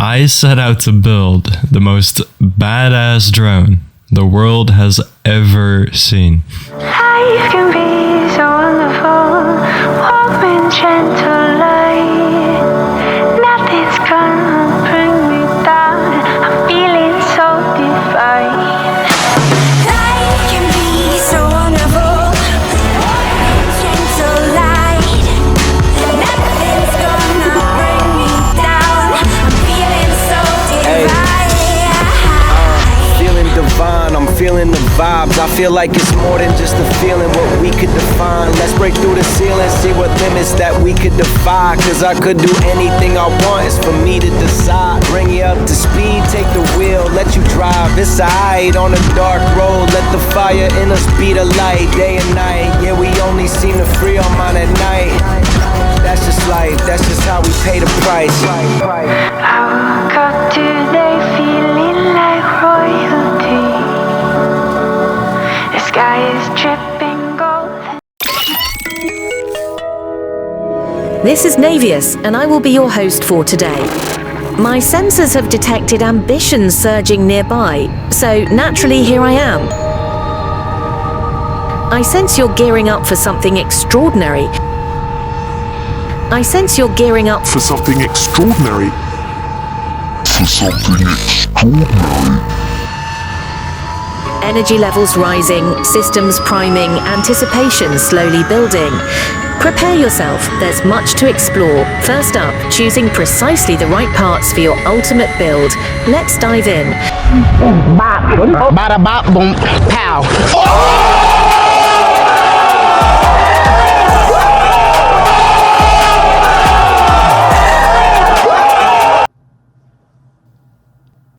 I set out to build the most badass drone the world has ever seen. Life can be so wonderful, warm and gentle light. Nothing's gonna bring me down, I'm feeling so divine. Life can be so wonderful, warm and gentle light. Nothing's gonna bring me down, I'm feeling so divine. Feeling divine, I'm feeling the vibes. I feel like it's more than just a feeling, what we could define. Let's break through the ceiling, see what limits that we could defy. Cause I could do anything I want, it's for me to decide. Bring you up to speed, take the wheel, let you drive. It's alright on a dark road, let the fire in us be the light. Day and night, yeah, we only seem to free our mind at night. That's just life, that's just how we pay the price. I woke up today feeling like royalty. The sky is dripping gold. This is Navius, and I will be your host for today. My sensors have detected ambition surging nearby, so naturally here I am. I sense you're gearing up for something extraordinary. I sense you're gearing up for something extraordinary. Energy levels rising, systems priming, anticipation slowly building. Prepare yourself, there's much to explore. First up, choosing precisely the right parts for your ultimate build. Let's dive in. Bada bop boom pow.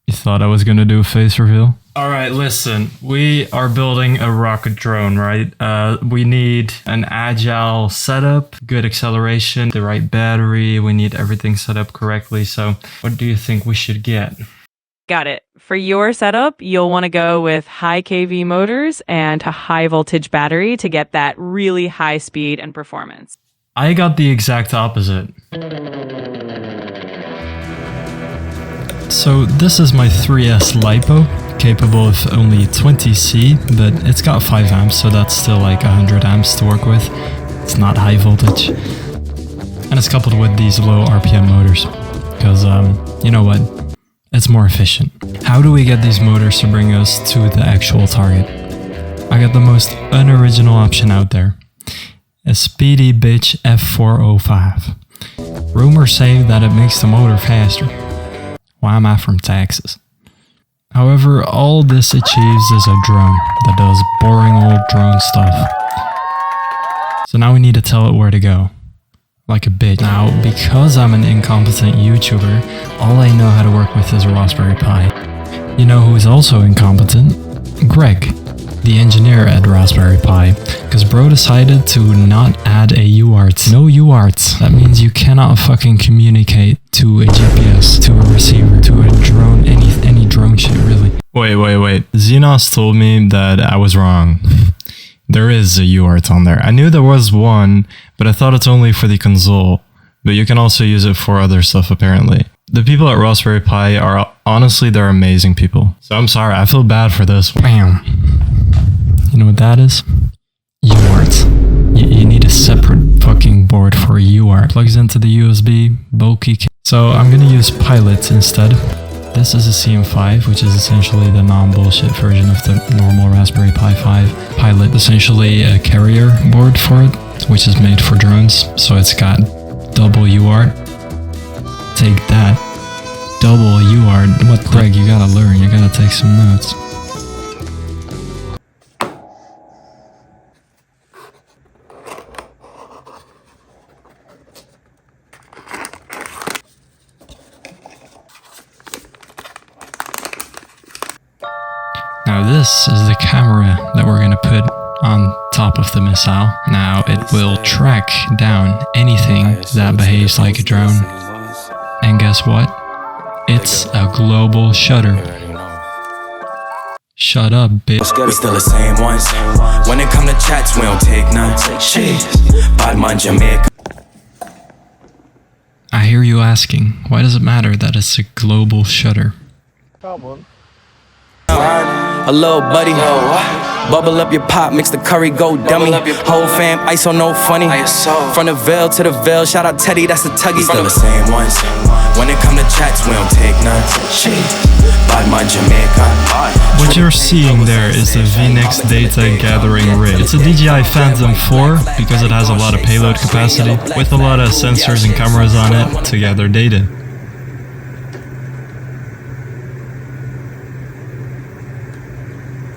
You thought I was gonna do a face reveal? Alright, listen, we are building a rocket drone, right? We need an agile setup, good acceleration, the right battery, we need everything set up correctly. So what do you think we should get? Got it. For your setup, you'll want to go with high kV motors and a high voltage battery to get that really high speed and performance. I got the exact opposite. So this is my 3S Lipo, capable of only 20 C, but it's got 5 amps, so that's still like 100 amps to work with. It's not high voltage. And it's coupled with these low RPM motors, because you know what? It's more efficient. How do we get these motors to bring us to the actual target? I got the most unoriginal option out there. A Speedybee F405. Rumors say that it makes the motor faster. Why am I from Texas? However, all this achieves is a drone that does boring old drone stuff. So now we need to tell it where to go. Like a bitch. Now, because I'm an incompetent YouTuber, all I know how to work with is a Raspberry Pi. You know who is also incompetent? Greg, the engineer at Raspberry Pi, because bro decided to not add a UART. No UART. That means you cannot fucking communicate to a GPS, to a receiver, to a drone, any drone shit really. Wait. Xenos told me that I was wrong. There is a UART on there. I knew there was one, but I thought it's only for the console. But you can also use it for other stuff apparently. The people at Raspberry Pi are, honestly, they're amazing people. So I'm sorry, I feel bad for this. Bam. You know what that is? UART. You need a separate fucking board for a UART. Plugs into the USB, bulky. So I'm gonna use Pilot instead. This is a CM5, which is essentially the non-bullshit version of the normal Raspberry Pi 5. Pilot, essentially a carrier board for it, which is made for drones. So it's got double UART. Take that. Double UART. What, Greg, you gotta learn. You gotta take some notes. Now this is the camera that we're gonna put on top of the missile. Now it will track down anything that behaves like a drone. And guess what? It's a global shutter. Shut up, bitch. We still the same ones. When it come to chats, we don't take none. Shit. Bad man, Jamaica. I hear you asking, why does it matter that it's a global shutter? A little buddy, bubble up your pop, mix the curry, go dummy. Whole fam, ice on no funny. From the veil to the veil, shout out Teddy, that's the tuggy. Still the same ones. When it come to chats, we don't take none. Bad my Jamaica. What you're seeing there is the VNex data gathering rig. It's a DJI Phantom 4 because it has a lot of payload capacity with a lot of sensors and cameras on it to gather data.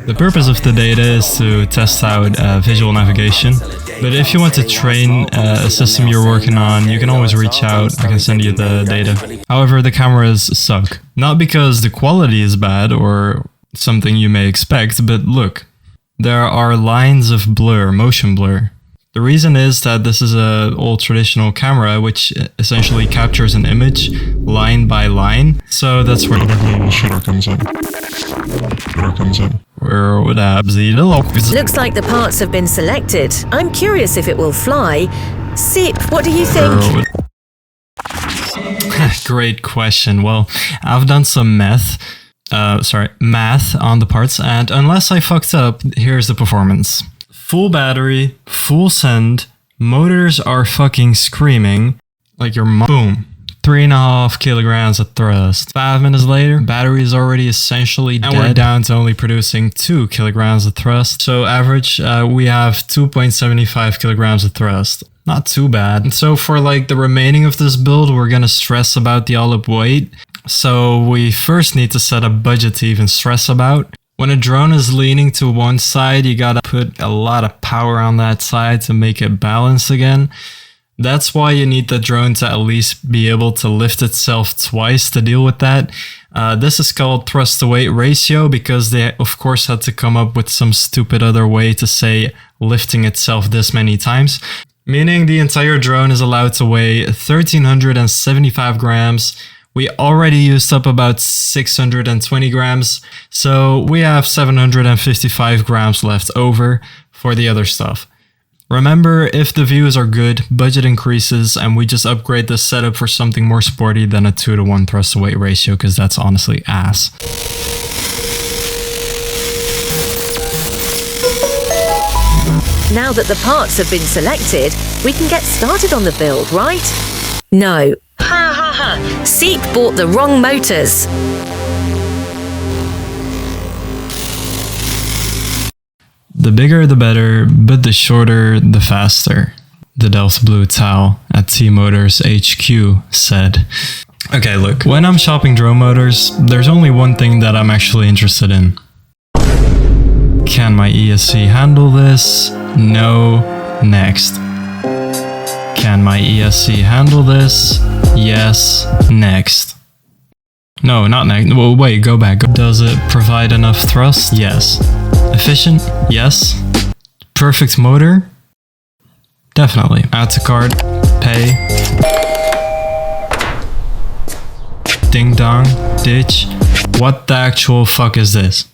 The purpose of the data is to test out visual navigation, but if you want to train a system you're working on, you can always reach out, I can send you the data. However, the cameras suck. Not because the quality is bad or something you may expect, but look, there are lines of blur, motion blur. The reason is that this is an old traditional camera which essentially captures an image line by line, so that's where the global shutter comes in. Looks like the parts have been selected. I'm curious if it will fly. Sip, what do you think? Great question. Well, I've done some math on the parts, and unless I fucked up, here's the performance. Full battery, full send, motors are fucking screaming, like your boom. 3.5 kilograms of thrust. 5 minutes later, battery is already essentially dead, and we're down to only producing 2 kilograms of thrust. So average, we have 2.75 kilograms of thrust. Not too bad. So for like the remaining of this build, we're gonna stress about the all-up weight. So we first need to set a budget to even stress about. When a drone is leaning to one side, you gotta put a lot of power on that side to make it balance again. That's why you need the drone to at least be able to lift itself twice to deal with that. This is called thrust to weight ratio because they of course had to come up with some stupid other way to say lifting itself this many times. Meaning the entire drone is allowed to weigh 1,375 grams. We already used up about 620 grams, so we have 755 grams left over for the other stuff. Remember, if the views are good, budget increases, and we just upgrade the setup for something more sporty than a 2-to-1 thrust to weight ratio, because that's honestly ass. Now that the parts have been selected, we can get started on the build, right? No. Ha ha ha! Seep bought the wrong motors. The bigger the better, but the shorter the faster, the Delft Blue Towel at T-Motors HQ said. Okay, look, when I'm shopping drone motors, there's only one thing that I'm actually interested in. Can my ESC handle this? No. Next. Can my ESC handle this? Yes. Next. No, not next. Well, wait, go back. Does it provide enough thrust? Yes. Efficient? Yes. Perfect motor? Definitely. Add to cart. Pay. Ding dong. Ditch. What the actual fuck is this?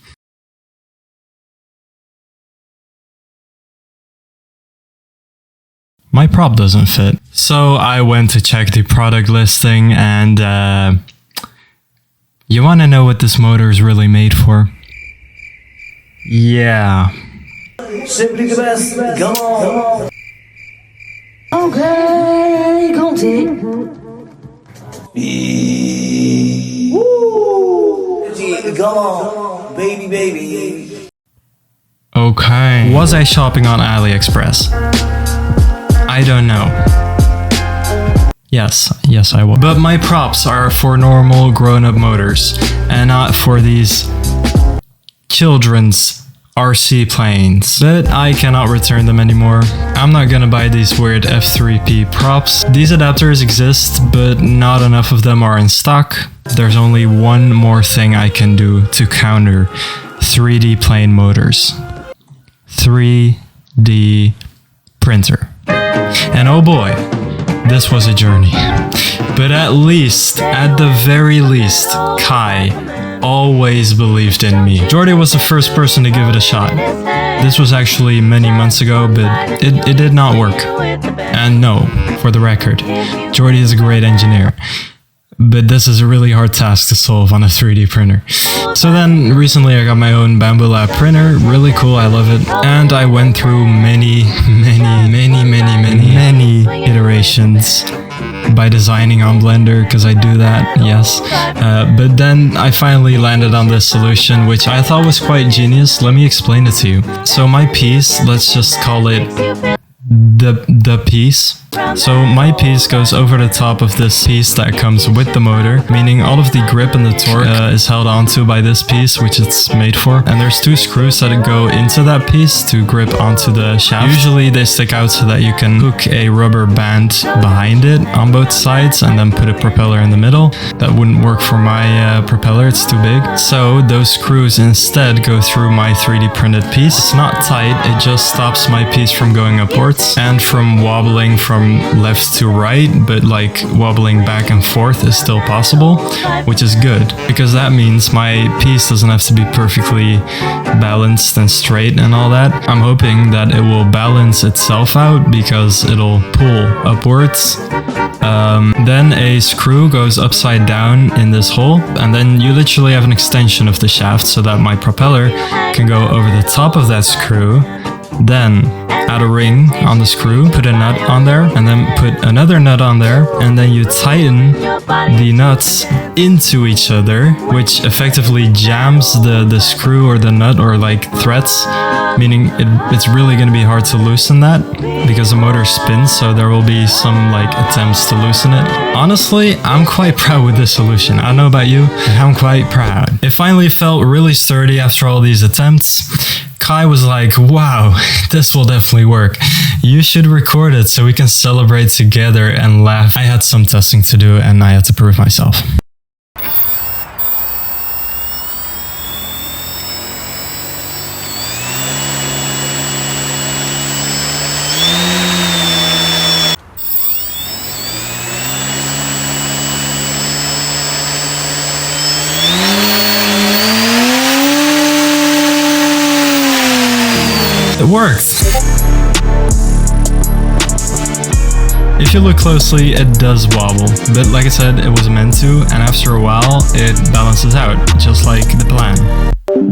My prop doesn't fit. So I went to check the product listing and you wanna know what this motor is really made for? Yeah. Simply the best. Come on. Okay, comptez. Woo! Come on, baby. Okay. Was I shopping on AliExpress? I don't know. Yes, I was. But my props are for normal grown-up motors and not for these children's RC planes. But I cannot return them anymore. I'm not gonna buy these weird F3P props. These adapters exist, but not enough of them are in stock. There's only one more thing I can do to counter 3D plane motors. 3D printer. And oh boy, this was a journey. But at the very least, Kai always believed in me. Jordy was the first person to give it a shot. This was actually many months ago, but it did not work. And no, for the record, Jordy is a great engineer. But this is a really hard task to solve on a 3D printer. So then recently I got my own Bambu Lab printer, really cool, I love it. And I went through many iterations by designing on Blender, because I do that, yes. But then I finally landed on this solution, which I thought was quite genius. Let me explain it to you. So my piece, let's just call it the piece. So my piece goes over the top of this piece that comes with the motor, meaning all of the grip and the torque is held onto by this piece, which it's made for. And there's two screws that go into that piece to grip onto the shaft. Usually they stick out so that you can hook a rubber band behind it on both sides and then put a propeller in the middle. That wouldn't work for my propeller, it's too big. So those screws instead go through my 3D printed piece. It's not tight, it just stops my piece from going upwards and from wobbling from left to right, but like wobbling back and forth is still possible, which is good because that means my piece doesn't have to be perfectly balanced and straight and all that. I'm hoping that it will balance itself out because it'll pull upwards. Then a screw goes upside down in this hole, and then you literally have an extension of the shaft so that my propeller can go over the top of that screw. Then add a ring on the screw, put a nut on there, and then put another nut on there, and then you tighten the nuts into each other, which effectively jams the screw or the nut or like threads, meaning it's really going to be hard to loosen that because the motor spins, so there will be some like attempts to loosen it. Honestly, I'm quite proud with this solution. I don't know about you, but I'm quite proud. It finally felt really sturdy after all these attempts. Kai was like, wow, this will definitely work. You should record it so we can celebrate together and laugh. I had some testing to do and I had to prove myself. It worked! If you look closely, it does wobble, but like I said, it was meant to, and after a while, it balances out, just like the plan.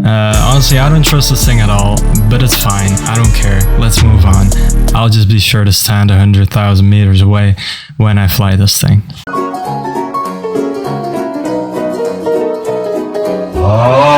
Honestly, I don't trust this thing at all, but it's fine, I don't care, let's move on. I'll just be sure to stand 100,000 meters away when I fly this thing. Oh.